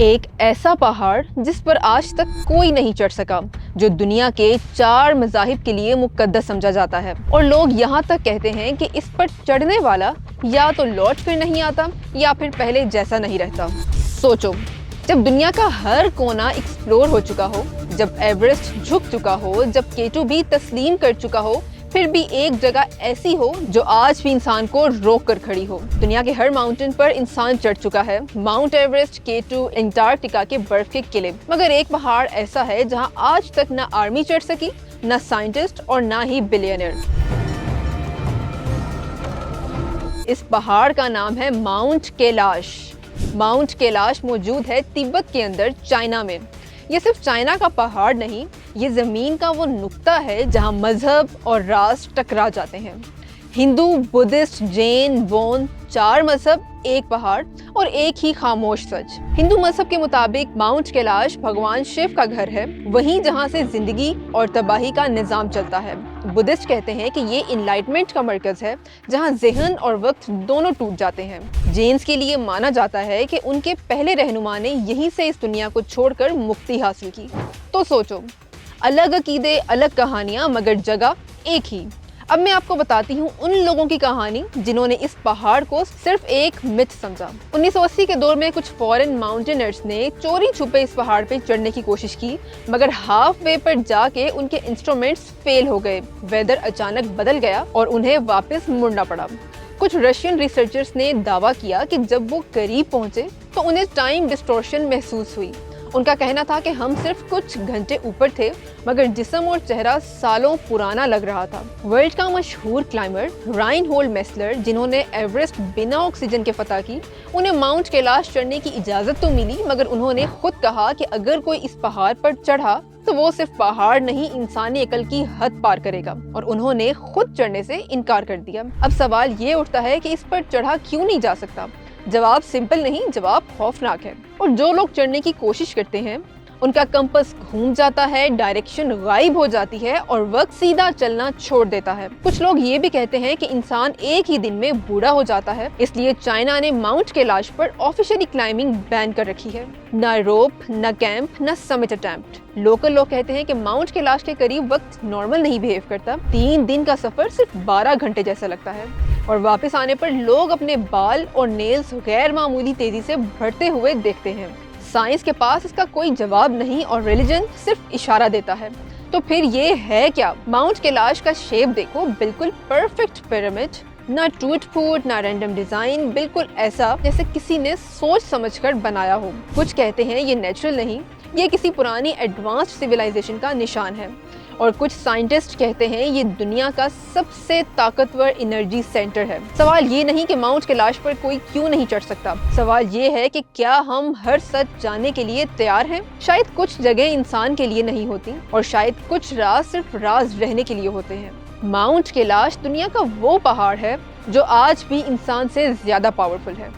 ایک ایسا پہاڑ جس پر آج تک کوئی نہیں چڑھ سکا، جو دنیا کے 4 مذاہب کے لیے مقدس سمجھا جاتا ہے، اور لوگ یہاں تک کہتے ہیں کہ اس پر چڑھنے والا یا تو لوٹ کر نہیں آتا یا پھر پہلے جیسا نہیں رہتا۔ سوچو، جب دنیا کا ہر کونا ایکسپلور ہو چکا ہو، جب ایورسٹ جھک چکا ہو، جب K2 بھی تسلیم کر چکا ہو، پھر بھی ایک جگہ ایسی ہو جو آج بھی انسان کو روک کر کھڑی ہو۔ دنیا کے ہر ماؤنٹین پر انسان چڑھ چکا ہے، ماؤنٹ ایورسٹ، K2، انٹارکٹیکا کے برف کے قلعے، مگر ایک پہاڑ ایسا ہے جہاں آج تک نہ آرمی چڑھ سکی، نہ سائنٹسٹ اور نہ ہی بلینئر۔ اس پہاڑ کا نام ہے ماؤنٹ کیلاش۔ ماؤنٹ کیلاش موجود ہے تبت کے اندر، چائنا میں۔ یہ صرف چائنا کا پہاڑ نہیں، یہ زمین کا وہ نقطہ ہے جہاں مذہب اور راز ٹکرا جاتے ہیں۔ ہندو، بدھسٹ، جین، بون، 4 مذہب، ایک پہاڑ اور ایک ہی خاموش سچ۔ ہندو مذہب کے مطابق ماؤنٹ کیلاش بھگوان شیو کا گھر ہے، وہیں جہاں سے زندگی اور تباہی کا نظام چلتا ہے۔ بدھسٹ کہتے ہیں کہ یہ انلائٹمنٹ کا مرکز ہے، جہاں ذہن اور وقت دونوں ٹوٹ جاتے ہیں۔ جینز کے لیے مانا جاتا ہے کہ ان کے پہلے رہنما نے یہیں سے اس دنیا کو چھوڑ کر مکتی حاصل کی۔ تو سوچو، الگ عقیدے، الگ کہانیاں، مگر جگہ ایک ہی۔ اب میں آپ کو بتاتی ہوں ان لوگوں کی کہانی جنہوں نے اس پہاڑ کو صرف ایک متھ سمجھا۔ 1980 کے دور میں کچھ فورن ماؤنٹینرز نے چوری چھپے اس پہاڑ پہ چڑھنے کی کوشش کی، مگر ہاف وے پر جا کے ان کے انسٹرومنٹس فیل ہو گئے، ویدر اچانک بدل گیا اور انہیں واپس مڑنا پڑا۔ کچھ رشین ریسرچرز نے دعویٰ کیا کہ جب وہ قریب پہنچے تو انہیں ٹائم ڈسٹورشن محسوس ہوئی۔ ان کا کہنا تھا کہ ہم صرف کچھ گھنٹے اوپر تھے، مگر جسم اور چہرہ سالوں پرانا لگ رہا تھا۔ ورلڈ کا مشہور کلائمبر رائن ہولڈ میسلر، جنہوں نے ایورسٹ بنا آکسیجن کے فتح کی، انہیں ماؤنٹ کیلاش چڑھنے کی اجازت تو ملی، مگر انہوں نے خود کہا کہ اگر کوئی اس پہاڑ پر چڑھا تو وہ صرف پہاڑ نہیں، انسانی عقل کی حد پار کرے گا، اور انہوں نے خود چڑھنے سے انکار کر دیا۔ اب سوال یہ اٹھتا ہے کہ اس پر چڑھا کیوں نہیں جا سکتا؟ جواب سمپل نہیں، جواب خوفناک ہے۔ اور جو لوگ چڑھنے کی کوشش کرتے ہیں ان کا کمپس گھوم جاتا ہے، ڈائریکشن غائب ہو جاتی ہے اور وقت سیدھا چلنا چھوڑ دیتا ہے۔ کچھ لوگ یہ بھی کہتے ہیں کہ انسان ایک ہی دن میں بوڑھا ہو جاتا ہے، اس لیے چائنا نے ماؤنٹ کیلاش پر آفیشلی کلائمبنگ بین کر رکھی ہے۔ نہ روپ، نہ کیمپ، نہ سمٹ اٹیمپٹ۔ لوکل لوگ کہتے ہیں کہ ماؤنٹ کیلاش کے قریب وقت نارمل نہیں بیہیو کرتا، 3 دن کا سفر صرف 12 گھنٹے جیسا لگتا ہے، اور واپس آنے پر لوگ اپنے بال اور نیلز غیر معمولی تیزی سے بڑھتے ہوئے دیکھتے ہیں۔ سائنس کے پاس اس کا کوئی جواب نہیں اور ریلیجن صرف اشارہ دیتا ہے۔ تو پھر یہ ہے کیا؟ ماؤنٹ کیلاش کا شیپ دیکھو، بالکل پرفیکٹ پیرامڈ، نہ ٹوٹ پھوٹ، نہ رینڈم ڈیزائن، بالکل ایسا جیسے کسی نے سوچ سمجھ کر بنایا ہو۔ کچھ کہتے ہیں یہ نیچرل نہیں، یہ کسی پرانی ایڈوانسڈ سویلائزیشن کا نشان ہے، اور کچھ سائنٹسٹ کہتے ہیں یہ دنیا کا سب سے طاقتور انرجی سینٹر ہے۔ سوال یہ نہیں کہ ماؤنٹ کیلاش پر کوئی کیوں نہیں چڑھ سکتا، سوال یہ ہے کہ کیا ہم ہر سچ جاننے کے لیے تیار ہیں؟ شاید کچھ جگہیں انسان کے لیے نہیں ہوتی، اور شاید کچھ راز صرف راز رہنے کے لیے ہوتے ہیں۔ ماؤنٹ کیلاش دنیا کا وہ پہاڑ ہے جو آج بھی انسان سے زیادہ پاورفل ہے۔